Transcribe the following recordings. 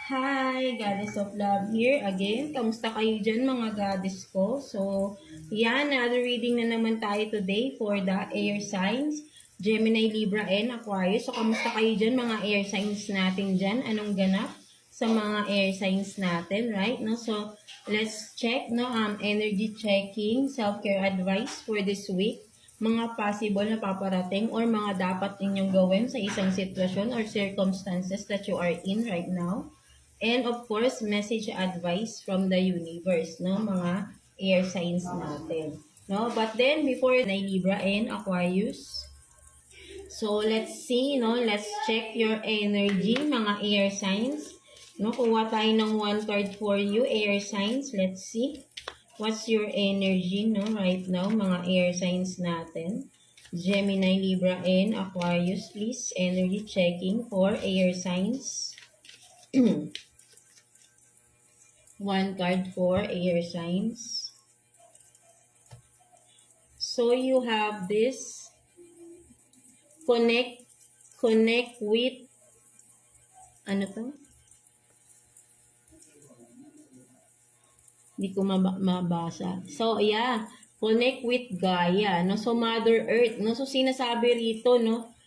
Hi, Goddess of Love here again. Kamusta kayo dyan mga goddess ko? So, yan, another reading na naman tayo today for the air signs, Gemini, Libra, and Aquarius. So, kamusta kayo dyan mga air signs natin dyan? Anong ganap sa mga air signs natin, right? No? So, let's check, no? Energy checking, self-care advice for this week, mga possible na paparating or mga dapat ninyong gawin sa isang sitwasyon or circumstances that you are in right now. And of course, message advice from the universe, no? Mga air signs natin. No? But then, before na Libra and Aquarius. So, let's see, no? Let's check your energy, mga air signs. No? Kuha tayo ng one card for you, air signs. Let's see. What's your energy, no? Right now, mga air signs natin. Gemini, Libra, and Aquarius, please. Energy checking for air signs. One card for air signs. So you have this connect with ano to? Hindi ko mabasa. So yeah, connect with Gaia, no? So Mother Earth, no? So sinasabi rito, no?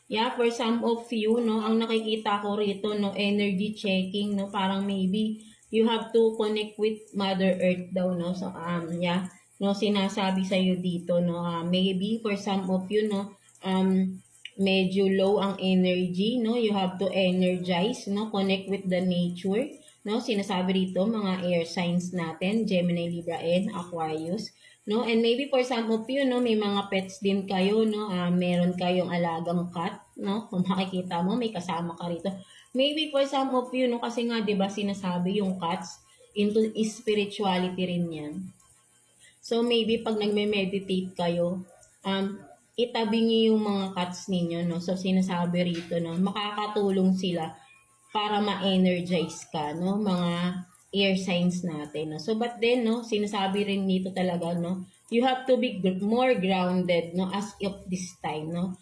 Yeah, for some of you, no, ang nakikita ko rito, no, energy checking, no, parang maybe you have to connect with Mother Earth daw, no. So, yeah, no, sinasabi sa iyo dito, no, maybe for some of you, no, medyo low ang energy, no, you have to energize, no, connect with the nature, no, sinasabi rito, mga air signs natin, Gemini, Libra, and Aquarius. No, and maybe for some of you, no, may mga pets din kayo, no, meron kayong alagang cat, no, kung makikita mo, may kasama ka rito. Maybe for some of you, no, kasi nga, di ba, sinasabi yung cats, into spirituality rin yan. So, maybe pag nagme-meditate kayo, itabi niyo yung mga cats ninyo, no, so sinasabi rito, no, makakatulong sila para ma-energize ka, no, mga air signs natin. No? So, but then, no, sinasabi rin dito talaga, no, you have to be more grounded, no, as of this time, no.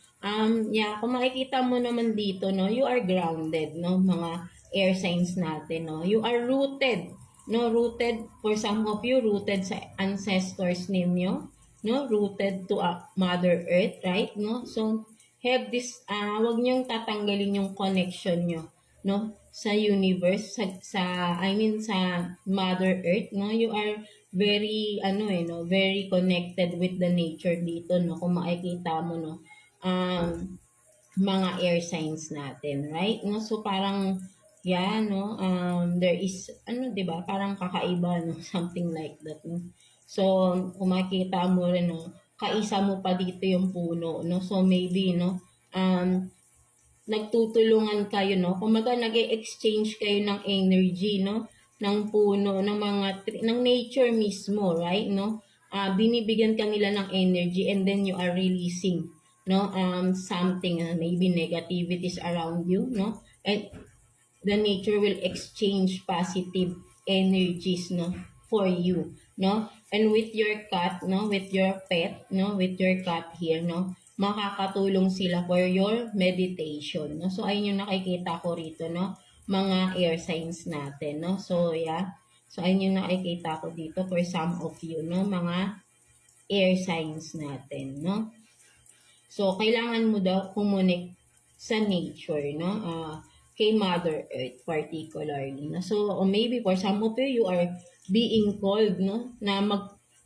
Yeah, kung makikita mo naman dito, no, you are grounded, no, mga air signs natin, no. You are rooted, no, rooted, for some of you, rooted sa ancestors ninyo, no, rooted to Mother Earth, right, no. So, have this, wag niyong tatanggalin yung connection nyo, no, sa universe, I mean sa Mother Earth, no, you are very no, very connected with the nature dito, no, kung makikita mo, no, mga air signs natin, right, no, so parang yeah, no, there is 'di ba, parang kakaiba, no, something like that, no. So kung makikita mo rin, no, kaisa mo pa dito yung puno, no, so maybe, no, nagtutulungan kayo, no? Kumaga nag-exchange kayo ng energy, no? Ng puno, ng mga ng nature mismo, right? No? Binibigyan kanila ng energy and then you are releasing, no? Something, maybe negativities around you, no? And the nature will exchange positive energies, no? For you, no? And with your cat, no? With your pet, no? With your cat here, no? Makakatulong sila for your meditation, no? So, ayun yung nakikita ko rito, no? Mga air signs natin, no? So, yeah. So, ayun yung nakikita ko dito for some of you, no? Mga air signs natin, no? So, kailangan mo daw kumonek sa nature, no? Kay Mother Earth particularly, no? So, or maybe for some of you are being called, no? Na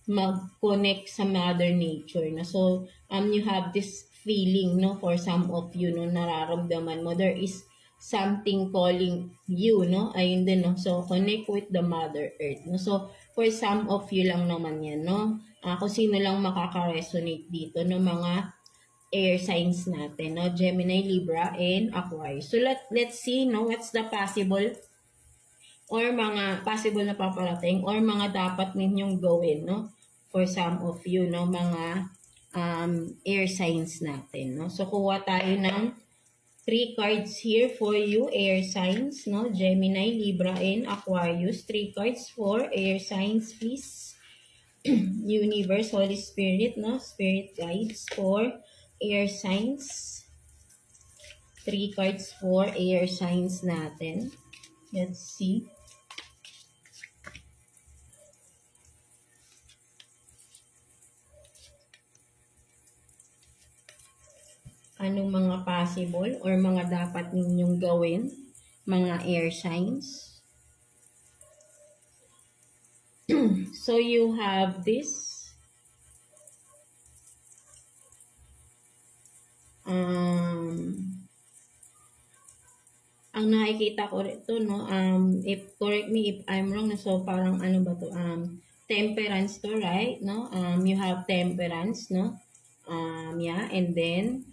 mag-connect sa Mother Nature, no? So, you have this feeling, no? For some of you, no? Nararamdaman mo, there is something calling you, no? Ayun din, no? So, connect with the Mother Earth, no? So, for some of you lang naman yan, no? Kung sino lang makaka-resonate dito, no? Mga air signs natin, no? Gemini, Libra, and Aquarius. So, let's see, no? What's the possible or mga possible na paparating or mga dapat ninyong gawin, no? For some of you, no? Mga air signs natin, no? So, kuha tayo ng 3 cards here for you, air signs, no? Gemini, Libra, and Aquarius. 3 cards for air signs, please. Universe, Holy Spirit, no? Spirit guides for air signs. 3 cards for air signs natin. Let's see. Anong mga possible or mga dapat ninyong gawin, mga air signs? So you have this. Ang nakikita ko rito, no, if correct me if I'm wrong, so parang ano ba to, temperance to, right? No, you have temperance, no, yeah, and then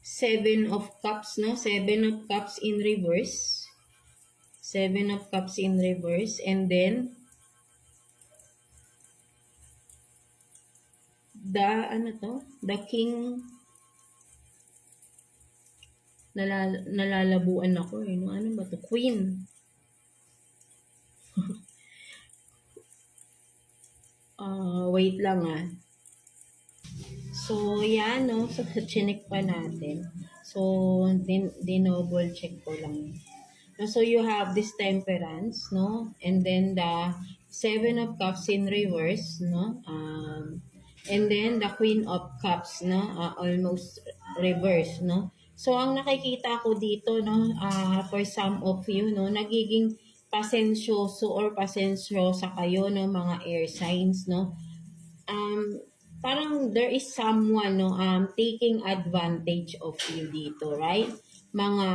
7 of cups, no, 7 of cups in reverse, 7 of cups in reverse, and then the ano to, the king. Nalalabuan ako eh. No? Ano ba to? Queen. Wait lang ah. So, yan no. So, chinik pa natin. So, dinoble check ko lang. So, you have this temperance, no? And then the 7 of cups in reverse, no? And then the queen of cups, no? Almost reverse, no? So, ang nakikita ko dito, no? For some of you, no? Nagiging pasensyoso or pasensyosa kayo, no? Mga air signs, no? Parang there is someone, no? Taking advantage of you dito, right? Mga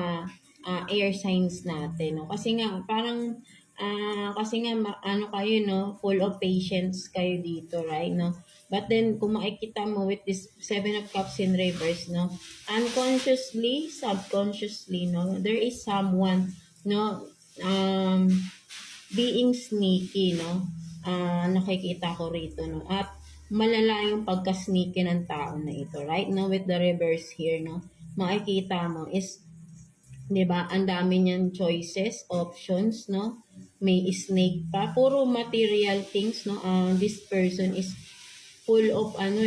air signs natin, no? Kasi nga, parang ano kayo, no, full of patience kayo dito, right, no? But then, kung makikita mo with this 7 of Cups in reverse, no, unconsciously, subconsciously, no, there is someone, no, being sneaky, no, nakikita ko rito, no, at malala yung pagka-sneaky ng tao na ito, right, no, with the reverse here, no, makikita mo is 'di ba? Ang dami niyang choices, options, no? May snake pa, puro material things, no? This person is full of ano,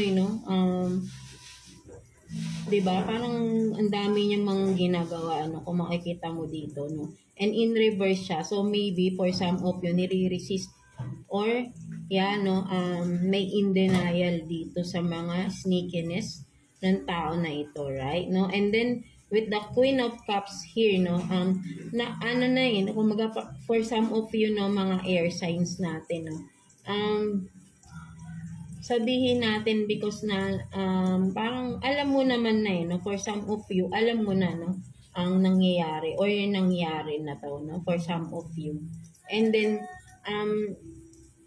'di ba? Parang ang dami niyang mga ginagawa, ano, kung makikita mo dito, no? And in reverse siya. So maybe for some of you nire-resist or no, may in denial dito sa mga sneakiness ng tao na ito, right? No? And then with the Queen of Cups here, no, na ano na yun, kumaga for some of you, no, mga air signs natin, no, sabihin natin because na parang alam mo naman na no, for some of you, alam mo na, no, ang nangyayari or yung nangyayari na to, no, for some of you. And then,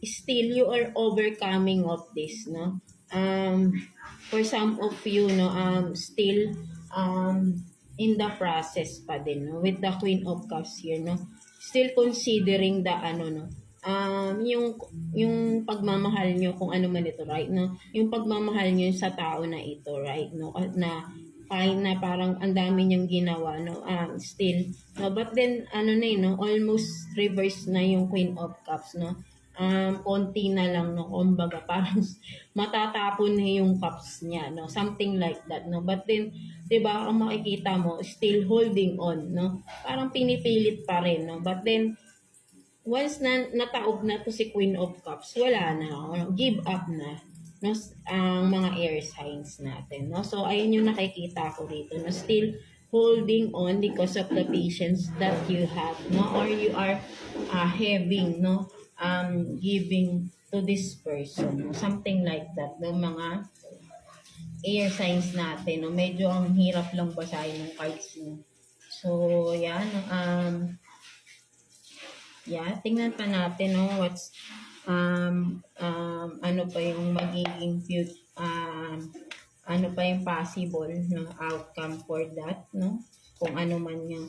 still you are overcoming of this, no. For some of you, no, still in the process pa din, no, with the Queen of Cups here, no, still considering the ano, no, yung pagmamahal nyo kung ano man ito, right, no, yung pagmamahal nyo sa tao na ito, right, no, na kahit na parang ang dami niyang ginawa, no, still, no, but then ano na no, almost reverse na yung Queen of Cups, no, konti na lang, no, kumbaga parang matatapon na yung cups niya, no, something like that, no, but then 'di ba, ang makikita mo still holding on, no, parang pinipilit pa rin, no, but then once na nataob na to si Queen of Cups, wala na, no, give up na, no, ang mga air signs natin, no. So ayun yung nakikita ko dito, no, still holding on because of the patience that you have, no, or you are having, no, giving to this person, no? Something like that, no, mga air signs natin, no, medyo ang hirap lang basahin ng cards, no. So yan, tingnan pa natin, no, what's ano pa yung magiging ano pa yung possible na outcome for that, no, kung ano man yung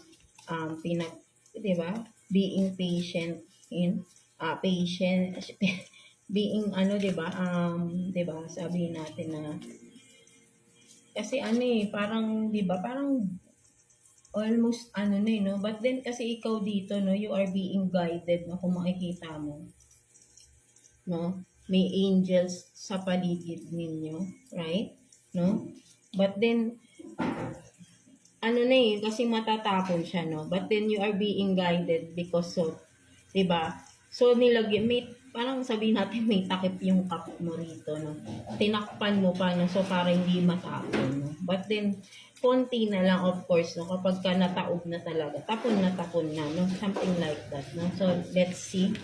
di ba, being patient in patient being ano, di ba, sabihin natin na kasi ano parang di ba, parang almost ano na no, but then kasi ikaw dito, no, you are being guided, no, kung makikita mo, no, may angels sa paligid ninyo, right? no? But then, ano na eh, kasi matatapon siya, no? But then you are being guided because of, di ba? So, nilagyan, may, parang sabihin natin may takip yung cup mo rito, no? Tinakpan mo pa, no? So, para hindi matapon, no? But then, konti na lang, of course, no? Kapag ka nataob na talaga, tapon na, no? Something like that, no? So, let's see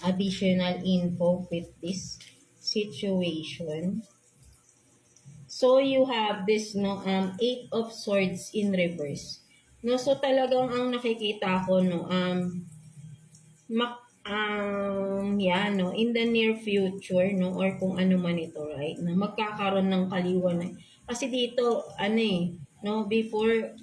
additional info with this situation. So, you have this, no, Eight of Swords in reverse. No, so talagang ang nakikita ko, no, yeah, no, in the near future, no, or kung ano man ito, right, na magkakaroon ng kaliwanag. Kasi dito, ano eh, no, before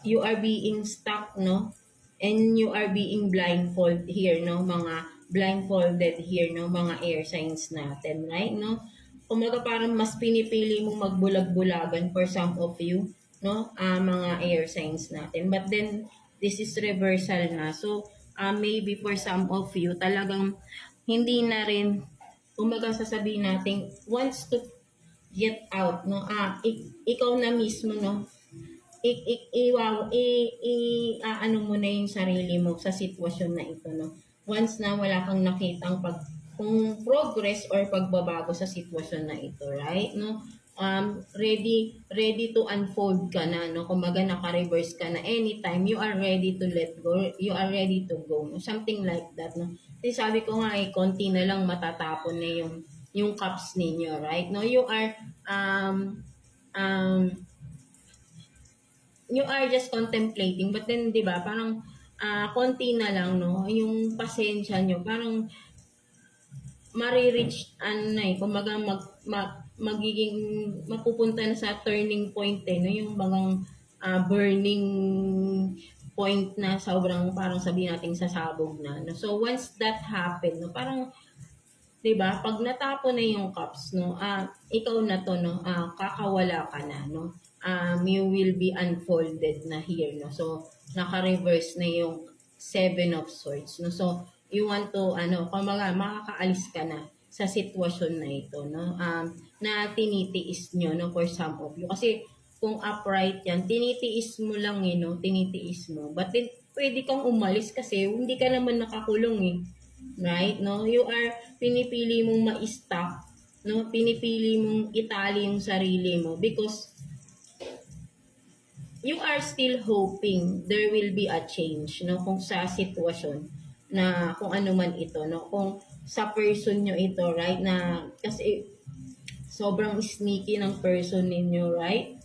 you are being stuck, no, and you are being blindfolded here, no, mga blindfolded here, no, mga air signs natin, right, no? Kumaga parang mas pinipili mong magbulag-bulagan for some of you, no? Mga air signs natin. But then, this is reversal na. So, maybe for some of you, talagang hindi na rin, kumaga sasabihin natin, wants to get out, no? Ikaw na mismo, no? Ano mo na yung sarili mo sa sitwasyon na ito, no? Once na wala kang nakitang kung progress or pagbabago sa sitwasyon na ito, right? No? Ready to unfold ka na, no? Kumaga naka-reverse ka na anytime, you are ready to let go, you are ready to go, no? Something like that, no? Kasi sabi ko nga, konti na lang matatapon na yung cups ninyo, right? No, um, you are just contemplating, but then, di ba, parang konti na lang, no? Yung pasensya nyo, parang marireach, ano na eh, kumbaga magiging, mapupunta na sa turning point eh, no? Yung bagang burning point na sobrang parang sabihin natin sasabog na. No? So, once that happen, no? Parang, 'di ba? Pag natapon na yung cups, no, ikaw na to, no, kakawala ka na, no. You will be unfolded na here, no. So, naka-reverse na yung Seven of Swords, no. So, you want to, kumbaga, makakaalis ka na sa sitwasyon na ito, no. Na tinitiis nyo, no, for some of you. Kasi, kung upright yan, tinitiis mo lang, no, tinitiis mo. But then, pwede kang umalis kasi hindi ka naman nakakulong, eh. Right? No? You are, pinipili mong ma-stop, no? Pinipili mong itali yung sarili mo because you are still hoping there will be a change, no? Kung sa sitwasyon na kung ano man ito, no? Kung sa person nyo ito, right? Na, kasi sobrang sneaky ng person ninyo, right?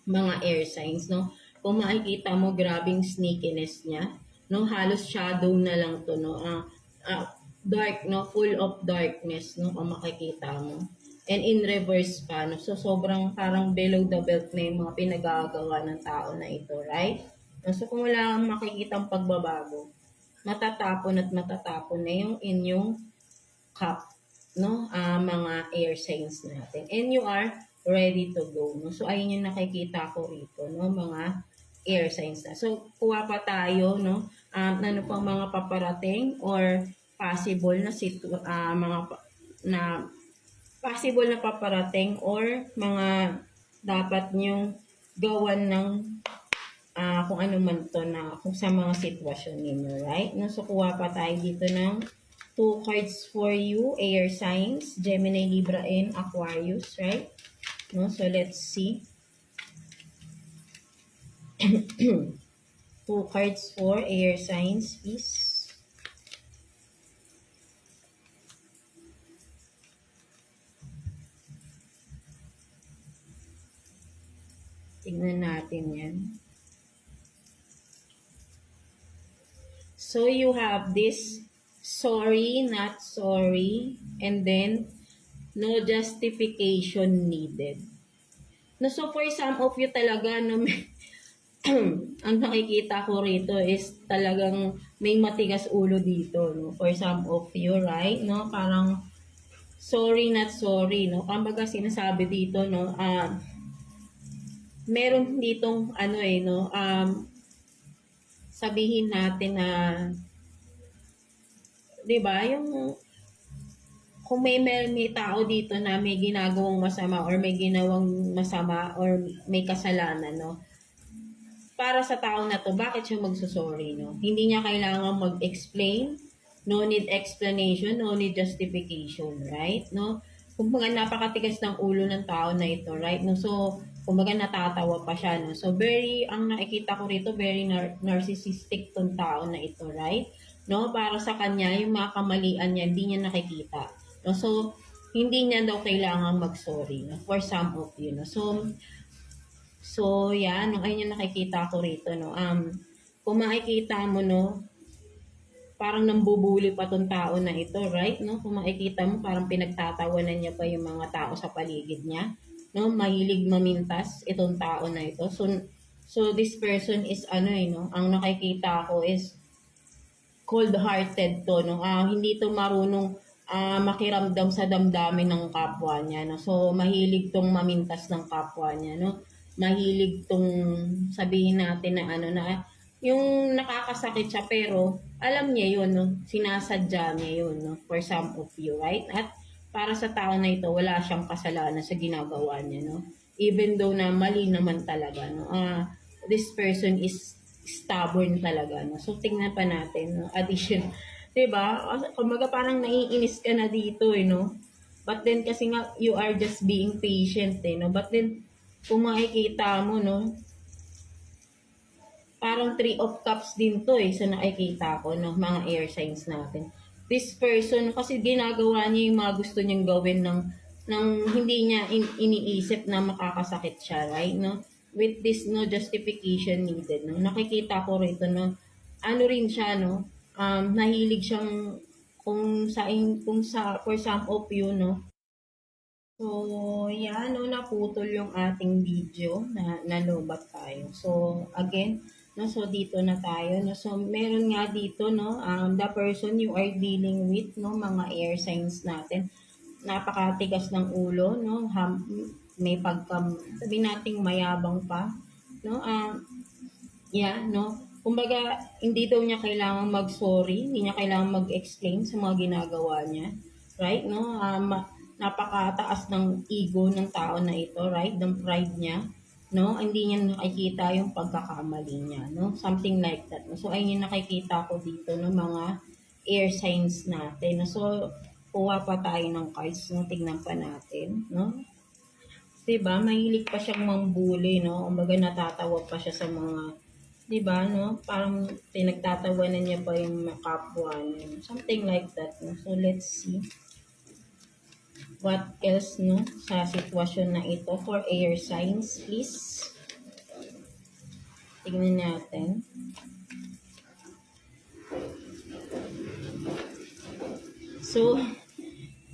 Mga air signs, no? Kung makikita mo, grabing sneakiness niya, no? Halos shadow na lang to, no? Dark, no? Full of darkness, no? Kung makikita mo. And in reverse pa, no? So, sobrang parang below the belt na yung mga pinagagawa ng tao na ito, right? So, kung wala kang makikitang pagbabago, matatapon na yung inyong cup, no? Mga air signs natin. And you are ready to go, no? So, ayun yung nakikita ko rito, no? Mga air signs na. So, kuha pa tayo, no? Ano pang mga paparating or possible na na possible na paparating or mga dapat nyong gawan ng kung ano man to na kung sa mga sitwasyon ninyo, right? No, so kuha pa tayo dito ng 2 cards for you, air signs, Gemini, Libra, and Aquarius, right? No, so let's see. 2 cards for air signs, please. Tignan natin yan. So, you have this sorry, not sorry, and then no justification needed. No, so for some of you talaga, no, ang nakikita ko rito is talagang may matigas ulo dito, no, for some of you, right? No, parang sorry, not sorry, no. Kumbaga sinasabi dito, no, meron ditong no, sabihin natin na 'di ba, yung kung may tao dito na may ginagawang masama or may ginawang masama or may kasalanan, no? Para sa tao na to, bakit siya magsusorry, no? Hindi niya kailangan mag-explain, no need explanation, no need justification, right? No? Kumbaga napakatigas ng ulo ng tao na ito, right? No? So, kumbaga natatawa pa siya, no? So, ang nakikita ko rito, very narcissistic tong tao na ito, right? No? Para sa kanya, yung mga kamalian niya, hindi niya nakikita. No? So, hindi niya daw kailangan mag-sorry, no? For some of you, no? So, yan, no, ayun yung nakikita ko rito, no. Kung makikita mo, no, parang nambubuli pa tong tao na ito, right? No? Kung makikita mo, parang pinagtatawanan niya pa yung mga tao sa paligid niya. No? Mahilig mamintas itong tao na ito. So this person is no, ang nakikita ko is cold-hearted to, no. Hindi to marunong makiramdam sa damdamin ng kapwa niya, no. So mahilig tong mamintas ng kapwa niya, no. Mahilig tong sabihin natin na na yung nakakasakit siya pero alam niya yun, no. Sinasadya niya yun, no, for some of you, right? At para sa tao na ito, wala siyang kasalanan sa ginagawa niya, no. Even though na mali naman talaga, no. This person is stubborn talaga, no. So tingnan pa natin, no. Addition, 'di ba? Kumbaga parang naiinis ka na dito, no. But then kasi nga you are just being patient, no. But then kung makikita mo, no, parang 3 of Cups din to, sa nakikita ko, no, mga air signs natin. This person, kasi ginagawa niya yung mga gusto niyang gawin ng hindi niya iniisip na makakasakit siya, right, no? With this, no, justification needed, no? Nakikita ko rito, no, rin siya, no, nahilig siyang, for some of you, no, so, yan, no, naputol yung ating video na nalobat tayo. So, again, no, so dito na tayo, no. So, meron nga dito, no, the person you are dealing with, no, mga air signs natin, napakatigas ng ulo, no, may sabi nating mayabang pa, no, no. Kumbaga, hindi daw niya kailangan mag-sorry, hindi niya kailangan mag-explain sa mga ginagawa niya, right, no, napakataas ng ego ng tao na ito, right? Ng pride niya, no? Hindi niya nakikita yung pagkakamali niya, no? Something like that. No? So, ayun yung nakikita ko dito ng mga air signs natin. No? So, kuha pa tayo ng cards, no? Tignan pa natin, no? Diba? Mahilig pa siyang mambuli, no? Kumbaga natatawa pa siya sa mga, diba, no? Parang pinagtatawanan niya pa yung kapwa niya. Something like that, no? So, let's see what else, no, sa sitwasyon na ito for air signs, please. Tingnan natin. So,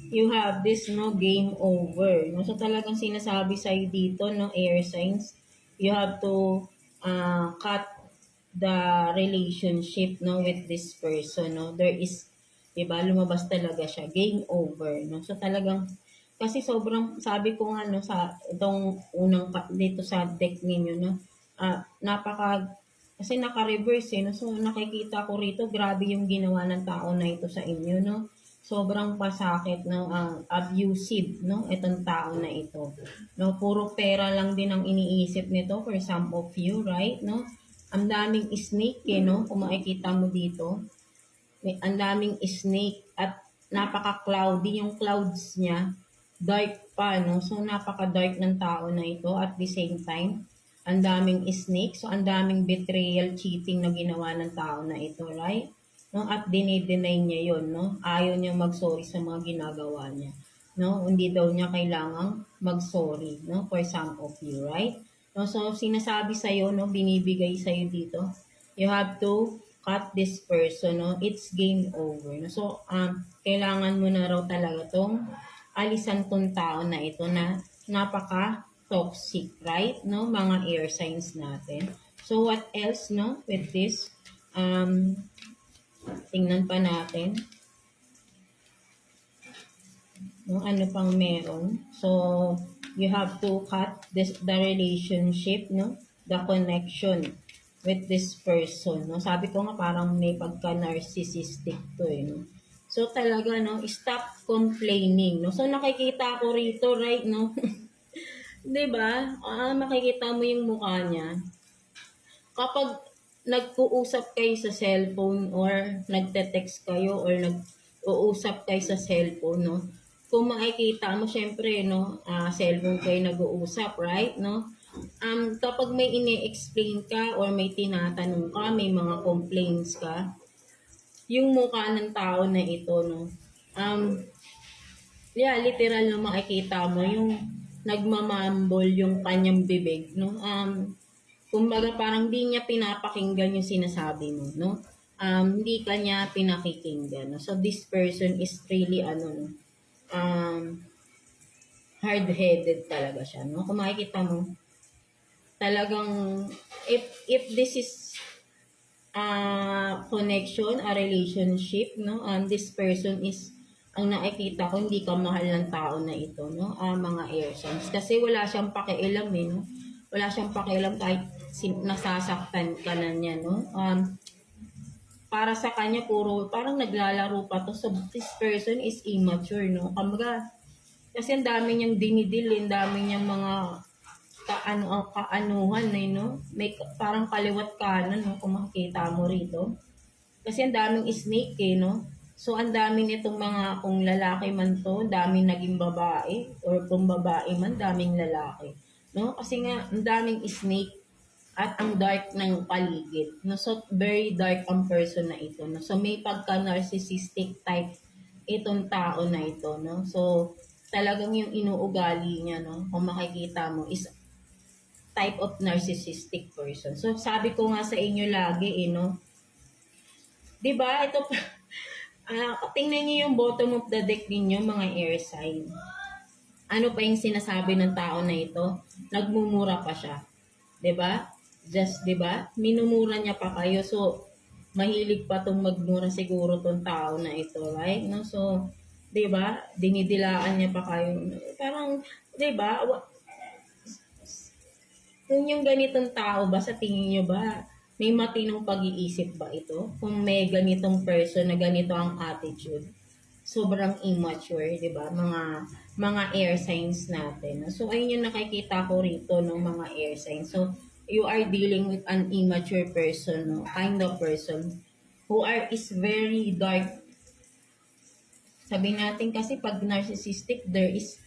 you have this, no, game over. No? So, talagang sinasabi sa'yo dito, no, air signs, you have to cut the relationship, no, with this person, no. There is, diba, lumabas talaga siya, game over, no. So talagang, kasi sobrang, sabi ko nga, no, sa itong unang dito sa deck ninyo, no, kasi naka-reverse, no. So nakikita ko rito, grabe yung ginawa ng tao na ito sa inyo, no. Sobrang pasakit, no, abusive, no, itong tao na ito, no. Puro pera lang din ang iniisip nito for some of you, right, no. Ang daming snake, no? Kung makikita mo dito. Ang daming snake at napaka-cloudy yung clouds niya. Dark pa, no? So, napaka-dark ng tao na ito at the same time. Ang daming snake. So, ang daming betrayal, cheating na ginawa ng tao na ito, right? No? At dinideny niya yun, no? Ayaw niya mag-sorry sa mga ginagawa niya. No? Hindi daw niya kailangang mag-sorry, no? For some of you, right? No, so, sinasabi sa'yo, no, binibigay sa'yo dito, you have to cut this person, no, it's game over. No? So, kailangan mo na raw talaga tong alisan tong tao na ito na napaka-toxic, right? No, mga air signs natin. So, what else, no, with this? Tingnan pa natin. No, ano pang meron? So, you have to cut the relationship, no? The connection with this person, no? Sabi ko nga parang may pagka-narcissistic to, no? So talaga, no, stop complaining, no. So nakikita ko rito, right, no, 'di ba? Makikita mo yung mukha niya. Kapag nag-uusap kayo sa cellphone or nagte-text kayo or nag-uusap kayo sa cellphone, no? Kung makikita mo, syempre, no, cellphone kayo nag-uusap, right, no? Kapag may ini-explain ka or may tinatanong ka, may mga complaints ka, yung mukha ng tao na ito, no, yeah, literal na makikita mo yung nagmamambol yung kanyang bibig, no? Kumbaga parang di niya pinapakinggan yung sinasabi mo, no? Hindi ka niya pinakikinggan. No? So this person is really no, hard-headed talaga siya, no? Kung makikita mo, talagang if this is connection, a relationship, no? This person is ang nakikita ko, hindi ka mahal ng tao na ito, no? Mga air signs. Kasi wala siyang pakialam, no? Wala siyang pakialam kahit nasasaktan ka na niya, no? Para sa kanya, puro, parang naglalaro pa to. So, this person is immature, no? Kumbaga, kasi ang dami niyang dinidil, ang dami niyang mga kaanuhan, no? May parang kaliwat kanan, no? Kung makikita mo rito. Kasi ang daming snake, no? So, ang dami nitong mga, kung lalaki man to, daming naging babae, or kung babae man, daming lalaki. No? Kasi nga, ang daming snake at ang dark ng paligid. No? So, very dark ang person na ito. No? So, may pagka-narcissistic type itong tao na ito. No? So, talagang yung inuugali niya, no? Kung makikita mo, is type of narcissistic person. So, sabi ko nga sa inyo lagi, no? 'Di ba? Ito, tingnan niyo yung bottom of the deck ninyo, mga air sign. Ano pa yung sinasabi ng tao na ito? Nagmumura pa siya. 'Di ba? Just, 'di ba? Minumura niya pa kayo. So, mahilig pa tong magmura siguro tong tao na ito, right? No? So, 'di ba? Dinidilaan niya pa kayo. Parang, 'di ba? Kung yung ganitong tao ba, sa tingin niyo ba, may matinong pag-iisip ba ito? Kung may ganitong person na ganito ang attitude, sobrang immature, di ba? Mga air signs natin. So, ayun yung nakikita ko rito, no, mga air signs. So, you are dealing with an immature person, no, kind of person who is very dark. Sabi natin kasi pag narcissistic, there is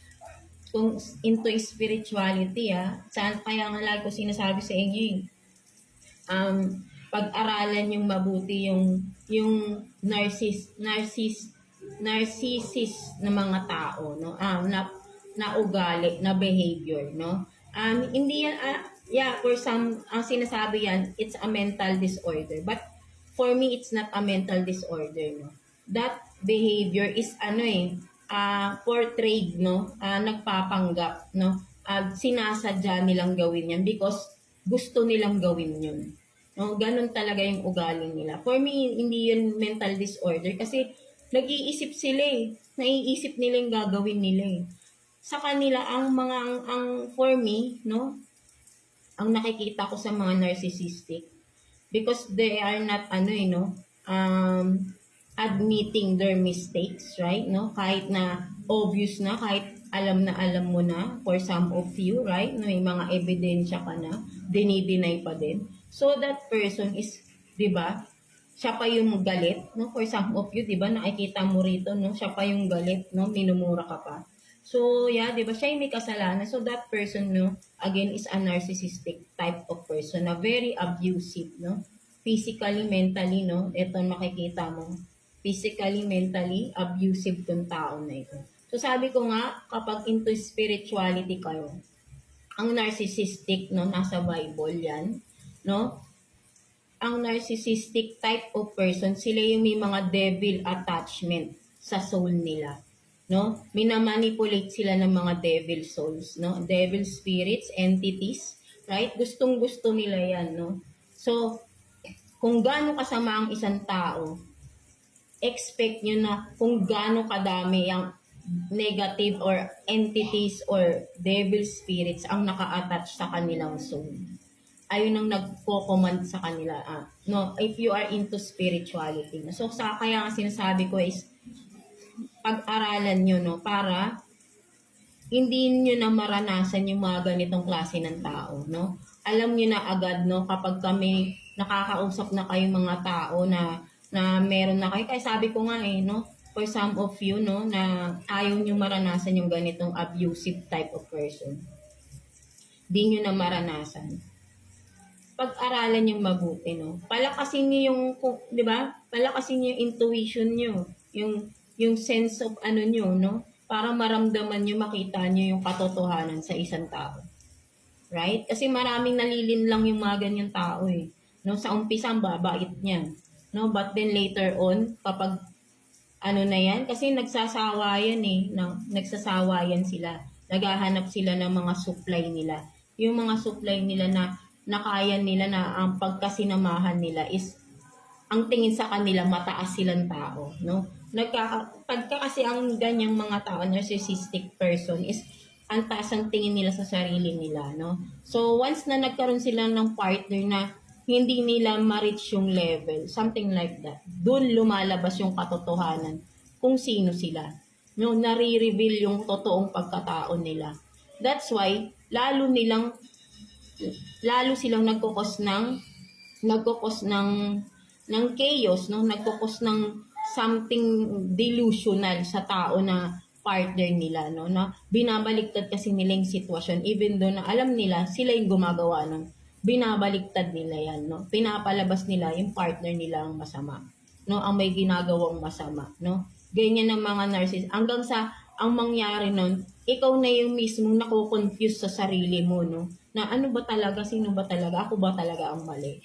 kung into spirituality, kaya nga lagi ko sinasabi sa inyo, pag-aralan yung mabuti yung narcissist na mga tao, no? Na ugali, na behavior, no? Hindi yan, for some, ang sinasabi yan, it's a mental disorder. But for me, it's not a mental disorder, no? That behavior is portrayed, no? Nagpapanggap, no? Sinasadya nilang gawin yan because gusto nilang gawin yun. No, ganun talaga yung ugali nila. For me, hindi yun mental disorder kasi nag-iisip sila eh. Naiisip nila yung gagawin nila eh. Sa kanila, for me, no, ang nakikita ko sa mga narcissistic, because they are not, admitting their mistakes, right? No? Kahit na obvious na, kahit alam na alam mo na, for some of you, right? No, may mga ebidensya ka na, dinideny pa din. So that person is, 'di ba? Siya pa yung galit, no? For some of you, 'di ba? Nakikita mo rito, no? Siya pa yung galit, no? Minumura ka pa. So, 'di ba? Siya yung may kasalanan. So that person, no, again is a narcissistic type of person na very abusive, no? Physically, mentally, no? Ito makikita mo. Physically, mentally abusive tong tao na ito. So sabi ko nga, kapag into spirituality kayo, ang narcissistic, no, nasa Bible yan, no? Ang narcissistic type of person, sila yung may mga devil attachment sa soul nila, no? Minamanipulate sila ng mga devil souls, no? Devil spirits, entities, right? Gustong-gusto nila yan, no? So, kung gaano kasama ang isang tao, expect nyo na kung gaano kadami ang negative or entities or devil spirits ang naka-attach sa kanilang soul. Ayun ang nagko-command sa kanila. No, if you are into spirituality. So, kaya nga sinasabi ko is, pag-aralan nyo, no, para hindi nyo na maranasan yung mga ganitong klase ng tao, no? Alam nyo na agad, no, kapag kami nakakausap na kayong mga tao na meron na kayo. Kaya sabi ko nga no, for some of you, no, na ayaw nyo maranasan yung ganitong abusive type of person. Di nyo na maranasan. Pag-aralan yung mabuti, no? Palakasin nyo yung, di ba? Palakasin nyo yung intuition nyo. Yung sense of ano nyo, no? Para maramdaman nyo, makita nyo yung katotohanan sa isang tao. Right? Kasi maraming nalilin lang yung mga ganyang tao eh. No? Sa umpisa, ang babait niyan. No? But then later on, kapag ano na yan, kasi nagsasawa yan eh. No? Nagsasawa yan sila. Naghahanap sila ng mga supply nila. Yung mga supply nila na nakaya nila na ang pagkasinamahan nila is ang tingin sa kanila mataas silang tao, no? Pagka kasi ang ganyang mga tao, narcissistic person is ang taas ang tingin nila sa sarili nila, no? So once na nagkaroon sila ng partner na hindi nila ma-reach yung level, something like that, doon lumalabas yung katotohanan kung sino sila. No, nare-reveal yung totoong pagkatao nila. That's why lalo silang nagkukos ng chaos, no? Nagkukos ng something delusional sa tao na partner nila, no? Na binabaliktad kasi nila yung sitwasyon even though na alam nila sila yung gumagawa nun. Binabaliktad nila yan, no? Pinapalabas nila yung partner nila ang masama, no? Ang may ginagawang masama, no? Ganyan ng mga narcissist. Hanggang sa ang mangyari nun, ikaw na yung mismo nako-confuse sa sarili mo, no? Na ano ba talaga, sino ba talaga, ako ba talaga ang mali?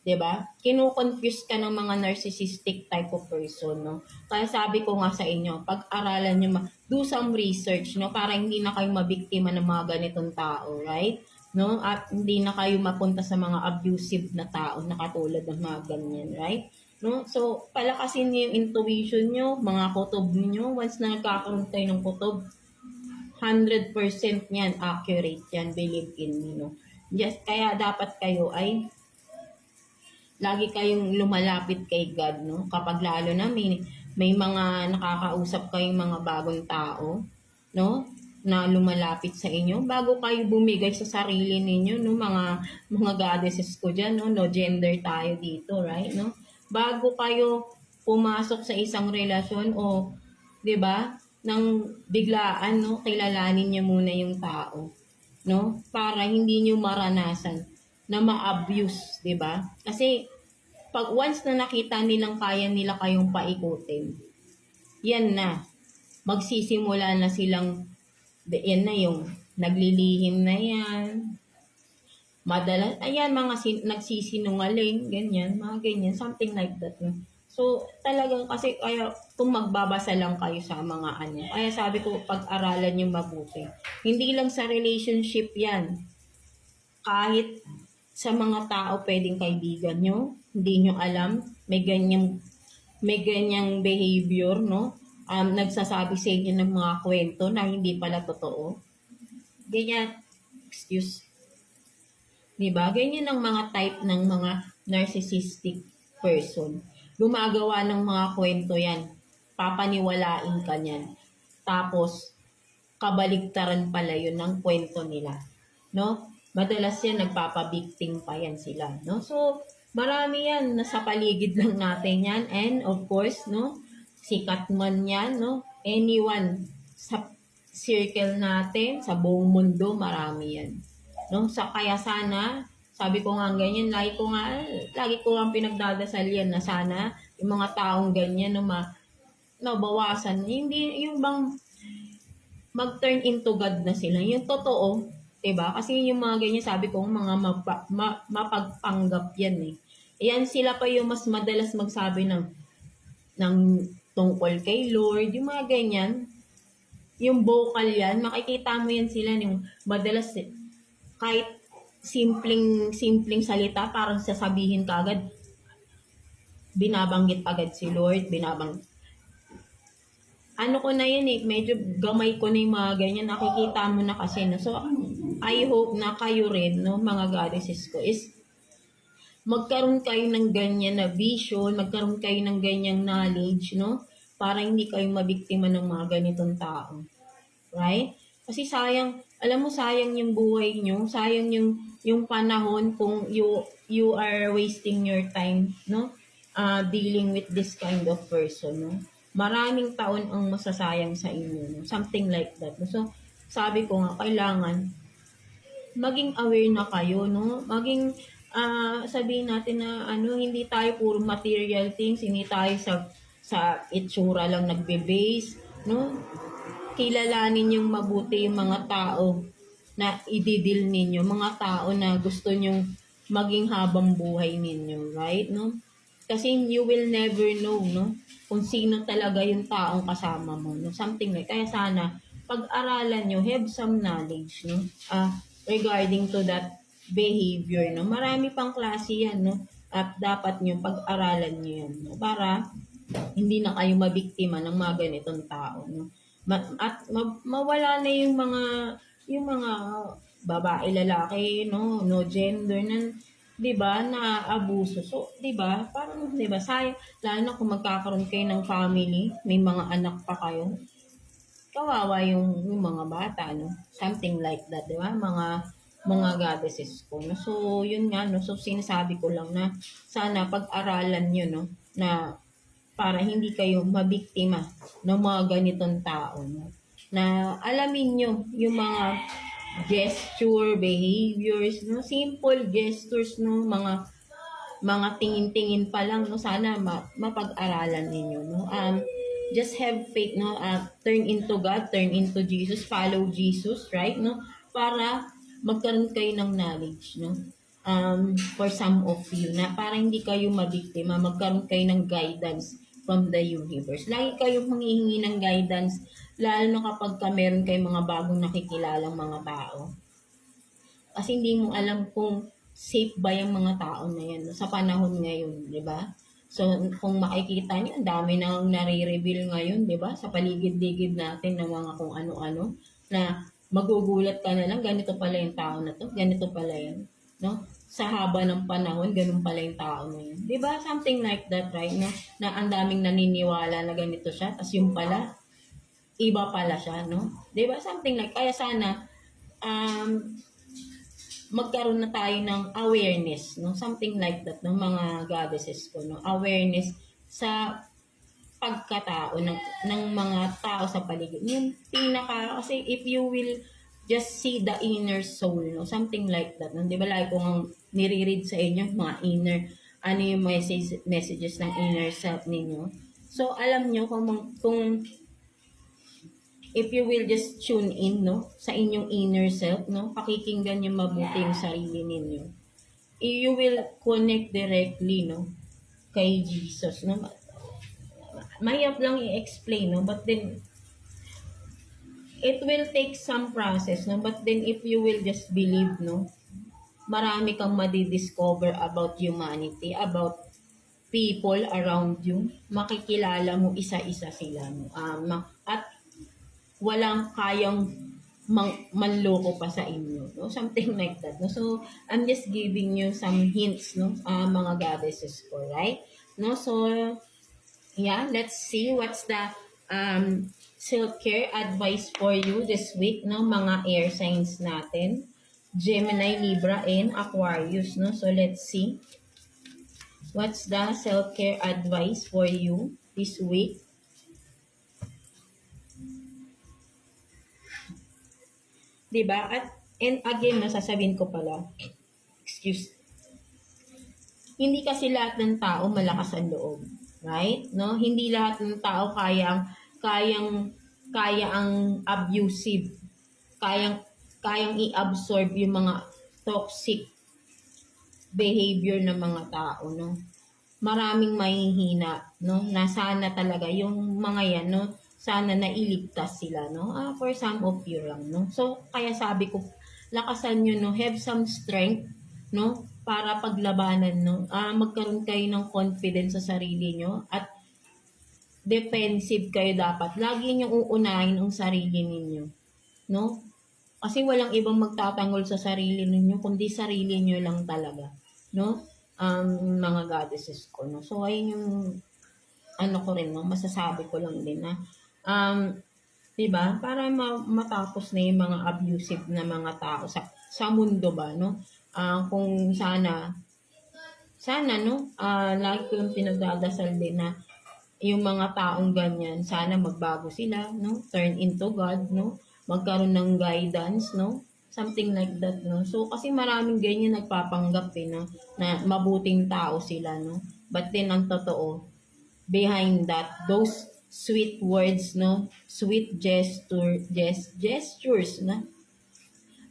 'Di ba? Kino-confuse ka ng mga narcissistic type of person, no? Kaya sabi ko nga sa inyo, pag-aralan niyo, do some research, no, para hindi na kayo mabiktima ng mga ganitong tao, right? No? At hindi na kayo mapunta sa mga abusive na tao na katulad ng mga ganyan, right? No? So, palakasin niyo yung intuition niyo, mga kutob niyo. Once na nagkakaroon kayo ng kutob, 100% yan, accurate yan, believe in me, no? Just, kaya dapat kayo ay lagi kayong lumalapit kay God, no? Kapag lalo na may mga nakakausap kayong mga bagong tao, no? Na lumalapit sa inyo, bago kayo bumigay sa sarili ninyo, no? Mga goddesses ko dyan, no? No gender tayo dito, right? No? Bago kayo pumasok sa isang relasyon o, di ba, nang biglaan, no? Kilalanin niyo muna yung tao, no? Para hindi niyo maranasan na ma-abuse, di ba? Kasi pag once na nakita nilang kaya nila kayong paikutin, yan na. Magsisimula na silang, yan na yung naglilihim na yan. Madalas, ayan, mga nagsisinungaling, ganyan, mga ganyan, something like that. No? So, talagang kasi, kaya kung magbabasa lang kayo sa mga ano, kaya sabi ko, pag-aralan yung mabuti. Hindi lang sa relationship yan. Kahit sa mga tao pwedeng kaibigan nyo, hindi nyo alam, may ganyang behavior, no? Nagsasabi sa inyo ng mga kwento na hindi pala totoo. Ganyan, excuse. Diba? Ganyan ang mga type ng mga narcissistic person. Gumagawa ng mga kwento yan. Papaniwalain ka niyan. Tapos, kabaligtaran pala yun ng kwento nila. No? Madalas yan, nagpapabikting pa yan sila. No? So, marami yan. Nasa paligid lang natin yan. And of course, no? Sikat man yan, no? Anyone sa circle natin, sa buong mundo, marami yan. No? Kaya sana, sabi ko nga ganyan, lagi ko nga pinagdadasal yan na sana yung mga taong ganyan no, bawasan. Hindi yung bang mag-turn into God na sila. Yung totoo, diba? Kasi yung mga ganyan, sabi ko, mga mapagpanggap yan eh. Yan sila pa yung mas madalas magsabi ng tungkol kay Lord, yung mga ganyan. Yung vocal yan, makikita mo yan sila yung madalas kahit simpleng salita, parang sasabihin ka agad, binabanggit agad si Lord, ano ko na yan eh, medyo gamay ko na yung mga ganyan, nakikita mo na kasi, no? So, I hope na kayo rin, no, mga goddesses ko, is magkaroon kayo ng ganyan na vision, magkaroon kayo ng ganyang knowledge, no? para hindi kayo mabiktima ng mga ganitong tao. Right? Kasi sayang, alam mo sayang yung buhay nyo, sayang yung panahon kung you are wasting your time, no? Dealing with this kind of person, no? Maraming taon ang masasayang sa inyo, no? Something like that. No? So, sabi ko nga, kailangan maging aware na kayo, no? Maging sabihin natin na hindi tayo puro material things, hindi tayo sa itsura lang nagbe-base, no? Kilalanin yung mabuti yung mga tao na ididil ninyo, mga tao na gusto nyong maging habang buhay ninyo, right? No? Kasi you will never know, no? Kung sino talaga yung taong kasama mo, no? Something like, kaya sana, pag-aralan nyo, have some knowledge, no? Regarding to that behavior, no? Marami pang klase yan, no? At dapat nyo pag-aralan nyo yan, no? Para hindi na kayo mabiktima ng mga ganitong tao, no? Mawala na yung mga babae, lalaki, no gender na 'di ba, na abuso. So, 'di ba? Parang 'di ba, sayang lalo na kung magkakaroon kayo ng family, may mga anak pa kayo. Kawawa yung mga bata, no? Something like that, 'di ba? Mga goddesses ko, no? So, yun nga, no? So, sinasabi ko lang na sana pag-aralan nyo, no? Na para hindi kayo mabiktima ng mga ganitong tao. No? Na alamin nyo yung mga gesture, behaviors, no? Simple gestures, no? Mga tingin-tingin pa lang, no? Sana mapag-aralan ninyo, no? Just have faith, no? Turn into God, turn into Jesus, follow Jesus, right? No? Para magkaroon kayo ng knowledge, no? For some of you, na para hindi kayo mabiktima, magkaroon kayo ng guidance from the universe. Lagi kayong manghihingi ng guidance, lalo na kapag meron kayong mga bagong nakikilalang mga tao. Kasi hindi mo alam kung safe ba yung mga tao na yan sa panahon ngayon, di ba? So, kung makikita niyo, ang dami nang nare-reveal ngayon, di ba? Sa paligid-ligid natin ng mga kung ano-ano, na magugulat ka na lang, ganito pala yung tao na to, ganito pala yan, no? Sa haba ng panahon, ganun pala yung tao na yun. Di ba? Something like that, right? No? Na ang daming naniniwala na ganito siya, tapos yung pala, iba pala siya, no? Di ba? Something like, kaya sana, magkaroon na tayo ng awareness, no? Something like that, ng mga goddesses ko, no? Awareness sa pagkatao ng mga tao sa paligid. Yung kasi if you will just see the inner soul, no? Something like that. No? Di ba lagi kong nire-read sa inyo, mga inner, ano yung messages ng inner self ninyo. So, alam nyo kung if you will just tune in, no, sa inyong inner self, no, pakikinggan nyo mabuti yung sarili ninyo. You will connect directly, no, kay Jesus, no. Mahirap lang i-explain, no, but then it will take some process, no? But then if you will just believe, no? Marami kang madidiscover about humanity, about people around you. Makikilala mo isa-isa sila, no? At walang kayang manloko pa sa inyo, no? Something like that, no? So, I'm just giving you some hints, no? Mga goddesses ko, right? No? So, yeah, let's see what's the self-care advice for you this week, no, mga air signs natin. Gemini, Libra, and Aquarius, no? So, let's see. What's the self-care advice for you this week? Diba? And again, sasabihin ko pala, hindi kasi lahat ng tao malakas ang loob. Right? No? Hindi lahat ng tao kaya ang abusive, kayang i-absorb yung mga toxic behavior ng mga tao, no? Maraming mahihina, no? Na sana talaga yung mga yan, no? Sana nailigtas sila, no? For some of you lang, no? So, kaya sabi ko, lakasan nyo, no? Have some strength, no? Para paglabanan, no? Magkaroon kayo ng confidence sa sarili nyo at defensive kayo dapat. Lagi niyong uunahin ang sarili ninyo. No? Kasi walang ibang magtatanggol sa sarili ninyo, kundi sarili niyo lang talaga. No? Mga goddesses ko. No? So, ayun yung ano ko rin, no, masasabi ko lang din na, um, 'di ba, para matapos na yung mga abusive na mga tao sa mundo ba, no? Kung sana, no, lagi ko yung pinagdadasal din na yung mga taong ganyan, sana magbago sila, no? Turn into God, no? Magkaroon ng guidance, no? Something like that, no? So, kasi maraming ganyan nagpapanggap, no? Na mabuting tao sila, no? But then, ang totoo, behind that, those sweet words, no? Sweet gestures, no?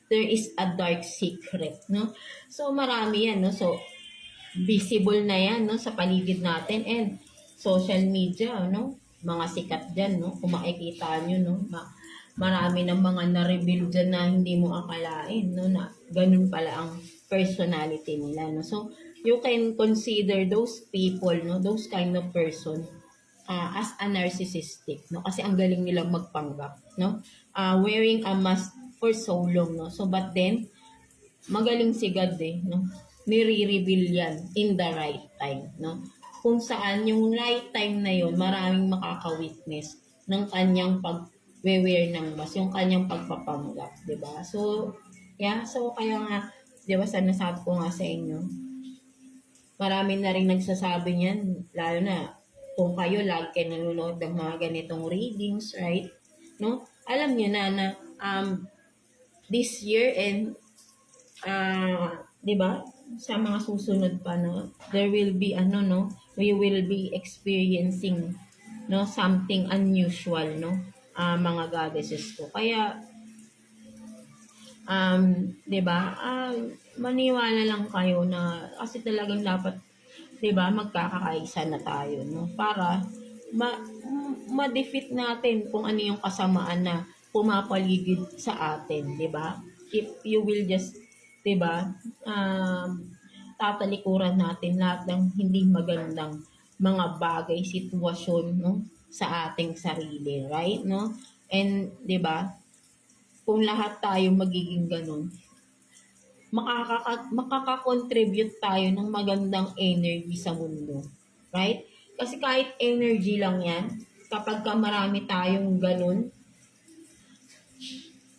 There is a dark secret, no? So, marami yan, no? So, visible na yan, no, sa paligid natin, and social media, no, mga sikat dyan, no, kung makikita nyo, no, marami ng mga na-reveal dyan na hindi mo akalain, no, na ganun pala ang personality nila, no. So, you can consider those people, no, those kind of person, as a narcissistic, no, kasi ang galing nilang magpanggap, no, wearing a mask for so long, no. So, but then, magaling si God no? Nire-reveal yan in the right time, no? Kung saan yung right time na yun, maraming makaka-witness ng kanyang pag-wear ng mask, yung kanyang pagpapanggap, di ba? So, yeah, so kaya nga, di ba, sinasabi ko nga sa inyo, marami na rin nagsasabi niyan, lalo na kung kayo lagi kayo nanonood ng mga ganitong readings, right? No? Alam niyo na this year and 'di ba? Sa mga susunod pa, no, there will be no, we will be experiencing, no, something unusual, no, mga goddesses ko. Kaya 'di ba? Maniwala lang kayo na kasi talagang dapat 'di ba, magkakakaisa na tayo, no, para ma-defeat natin kung ano yung kasamaan na pumapaligid sa atin, 'di ba? If you will just 'di ba, tatalikuran natin lahat ng hindi magandang mga bagay, sitwasyon, no, sa ating sarili, right, no? And 'di ba, kung lahat tayo magiging ganun, makaka-contribute tayo ng magandang energy sa mundo. Right? Kasi kahit energy lang yan, kapag ka marami tayong ganun,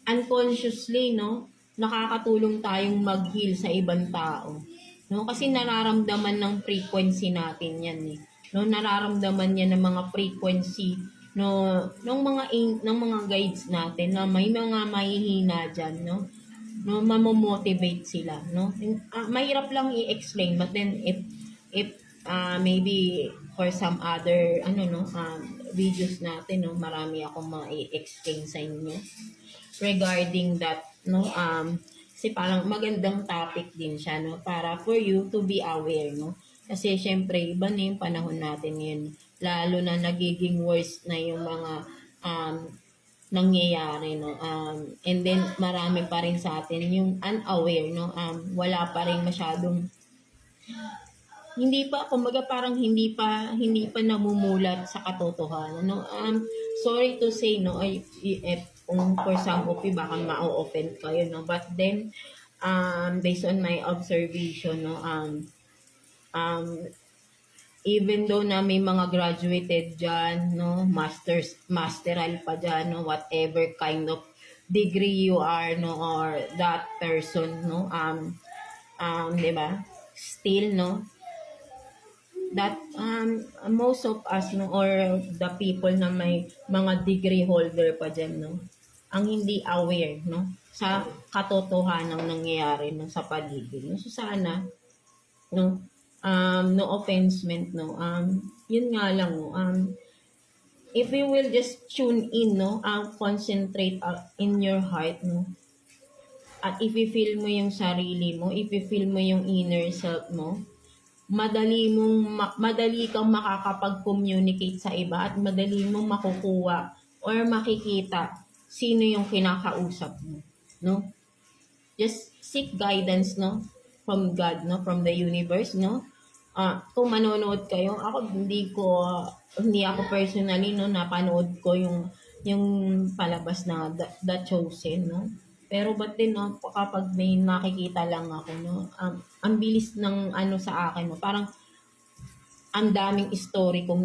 unconsciously, no, nakakatulong tayong mag-heal sa ibang tao. No? Kasi nararamdaman ng frequency natin yan eh. No, nararamdaman niya ng mga frequency no ng mga guides natin na may mga mahihina diyan, no, no, mamomotivate sila, no. Mahirap lang i-explain, but then if maybe for some other no videos natin, no, marami akong i-explain sa inyo regarding that, no. Kasi parang magandang topic din siya, no, para for you to be aware, no. Kasi syempre iba na yung panahon natin ngayon, lalo na nagiging worse na yung mga nangyayari, no. And then marami pa rin sa atin yung unaware, no. Wala pa rin masyadong, hindi pa, kumbaga parang hindi pa namumulat sa katotohanan, no. Sorry to say, no, if kung for some of you baka ma-offend kayo, no, but then based on my observation, no, even though na may mga graduated dyan, no, masteral pa dyan, no, whatever kind of degree you are, no, or that person, no, di ba, still, no, that most of us, no, or the people na may mga degree holder pa dyan, no, ang hindi aware, no, sa katotohanan ng nangyayari, no, sa paligid, no. So sana, no, no offense meant, no, yun nga lang, no, if you will just tune in, no, concentrate in your heart, no, at if you feel mo yung sarili mo, if you feel mo yung inner self mo, madali kang makakapag-communicate sa iba at madali mong makukuha or makikita sino yung kinakausap mo, no? Just seek guidance, no, from God, no, from the universe, no. Kung manonood kayo, hindi ako personally, no, napanood ko yung palabas na The Chosen, no. Pero but then, no, kapag may nakikita lang ako, no, ang bilis ng sa akin, no, parang ang daming story kong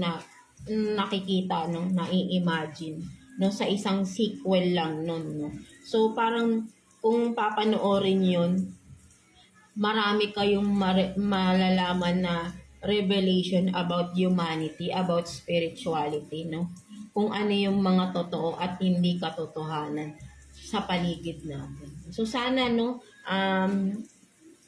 nakikita, no, nai-imagine, no, sa isang sequel lang nun, no. So, parang kung papanoorin yun, marami kayong malalaman na revelation about humanity, about spirituality, no? Kung ano yung mga totoo at hindi katotohanan sa paligid natin. So sana, no,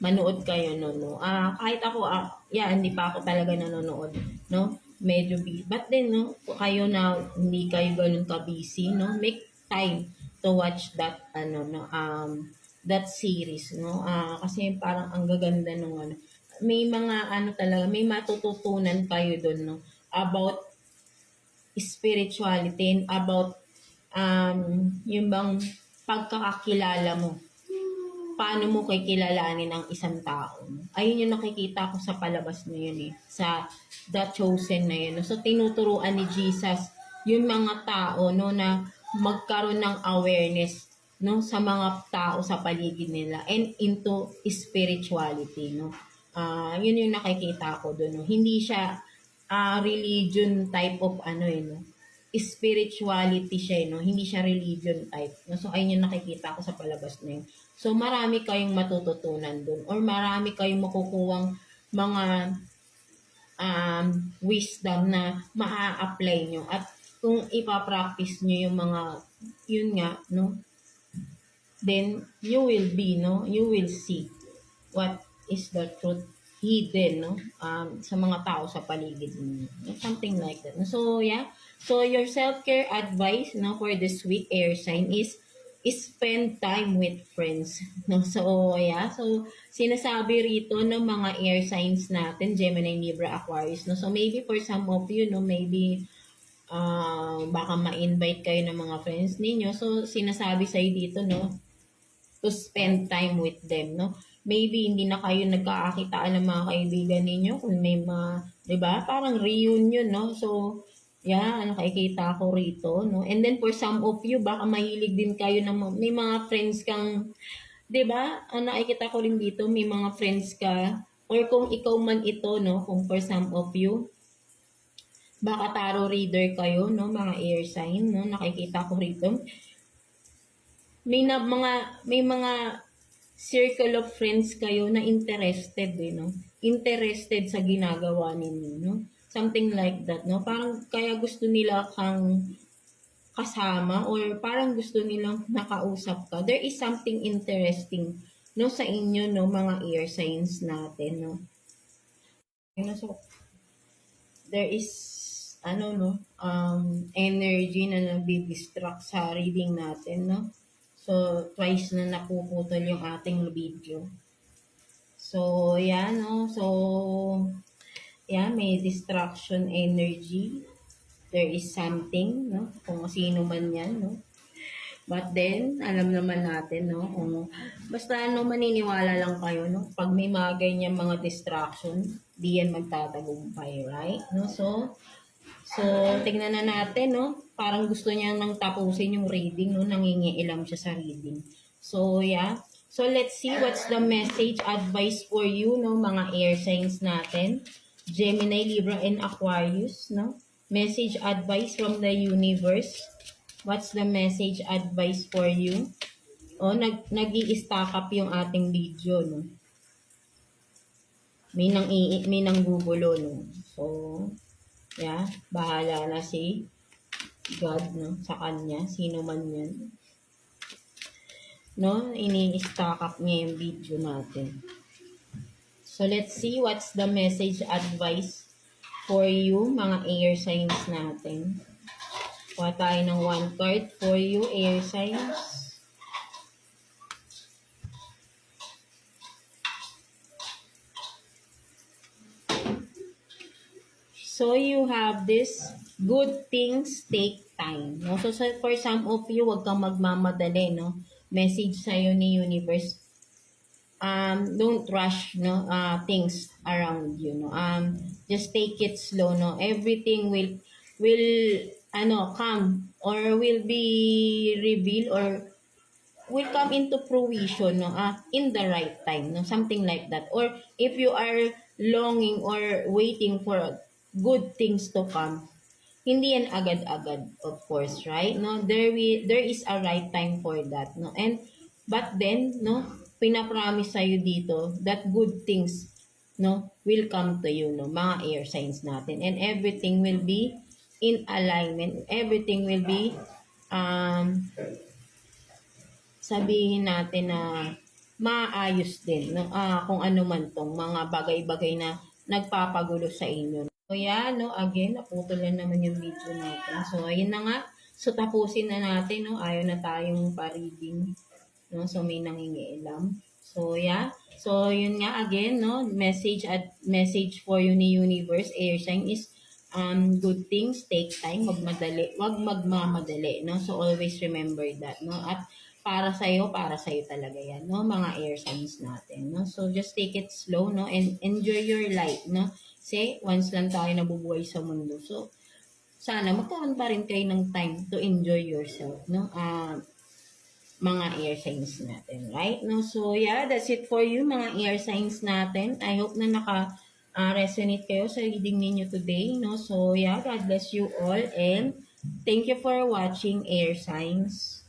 manood kayo, no. Kahit ako, hindi pa ako talaga nanonood, no. Medyo busy. But then, no, kayo na hindi kayo ganun ka-busy, no, make time to watch that, no, that series, no. Kasi parang ang gaganda nung ano. May mga ano talaga, may matututunan kayo doon, no, about spirituality, about yung bang pagkakakilala mo, paano mo kikilalanin ang isang tao. Ayun yung nakikita ko sa palabas na yun eh, sa The Chosen na yun. So, tinuturuan ni Jesus yung mga tao, no, na magkaroon ng awareness, no, sa mga tao sa paligid nila and into spirituality, no. Yun yung nakikita ko doon, no. Hindi siya religion type of ano eh, no, spirituality siya, no? Hindi siya religion type. No? So, ayun yung nakikita ko sa palabas na yun. So, marami kayong matututunan dun or marami kayong makukuwang mga wisdom na maa-apply nyo. At kung ipapractice nyo yung mga, yun nga, no? Then, you will be, no? You will see what is the truth hidden, no? Sa mga tao sa paligid mo. Something like that. So, yeah. So, your self-care advice, no, for this week, air sign, is spend time with friends. No? So, yeah. So, sinasabi rito ng mga air signs natin, Gemini, Libra, Aquarius. No? So, maybe for some of you, no, maybe baka ma-invite kayo ng mga friends ninyo. So, sinasabi sa'yo dito, no, to spend time with them, no? Maybe hindi na kayo nagkakakitaan ng mga kaibigan ninyo kung may mga, 'di ba? Parang reunion, no? So, yeah, nakikita ko rito, no? And then for some of you, baka mahilig din kayo ng may mga friends kang, 'di ba? Nakikita ko rin dito, may mga friends ka or kung ikaw man ito, no, kung for some of you, baka tarot reader kayo, no, mga air sign, no? Nakikita ko rito may mga circle of friends kayo na interested no? Interested sa ginagawa ninyo, no? Something like that, no? Parang kaya gusto nila kang kasama or parang gusto nilang nakausap ka. There is something interesting, no, sa inyo, no, mga air signs natin, no? So, there is energy na nagdi-distract sa reading natin, no? So, twice na napuputol yung ating video. So, yan, no? So, yan, may distraction energy. There is something, no? Kung sino man yan, no? But then, alam naman natin, no? Kung, basta, no, maniniwala lang kayo, no? Pag may mga ganyan mga distraction, di yan magtatagumpay, right? No? So, tingnan na natin, no? Parang gusto niya nang tapusin yung reading, no? Nangingiilam siya sa reading. So, yeah. So, let's see what's the message, advice for you, no? Mga air signs natin. Gemini, Libra, and Aquarius, no? Message, advice from the universe. What's the message, advice for you? Nag-i-stack up yung ating video, no? May nanggugulo, no? So, yeah, bahala na si God, no, sa kanya, sino man yan. No, ini-stack up niya yung video natin. So, let's see what's the message, advice for you, mga air signs natin. Kuha tayo ng one card for you, air signs. So, you have this, good things take time. No? So, for some of you, wag kang magmamadali, no? Message sa'yo ni universe, don't rush, no, things around you, no? Just take it slow, no? Everything will come or will be revealed or will come into fruition, no? In the right time, no? Something like that. Or if you are longing or waiting for good things to come, hindi yan agad-agad, of course, right? No, there is a right time for that, no? And but then, no, pinapromise sa'yo dito that good things, no, will come to you, no, mga air signs natin. And everything will be in alignment. Everything will be, sabihin natin na maayos din, no? Kung ano man tong mga bagay-bagay na nagpapagulo sa inyo. So, yan, no? Again, naputol na naman yung video natin. So, ayun na nga. So, tapusin na natin, no? Ayaw na tayong pa-reading, no? So, may nangingialam. So, yeah. So, yun nga, again, no? Message for you ni Universe, air sign is good things take time, wag magmamadali, no? So, always remember that, no? At para sa iyo talaga yan, no? Mga air signs natin, no? So, just take it slow, no? And enjoy your life, no? Kasi, once lang tayo nabubuhay sa mundo. So, sana magkaroon pa rin kayo ng time to enjoy yourself, no? Mga air signs natin, right? No? So, yeah, that's it for you, mga air signs natin. I hope na resonate kayo sa reading ninyo today, no? So, yeah, God bless you all and thank you for watching air signs.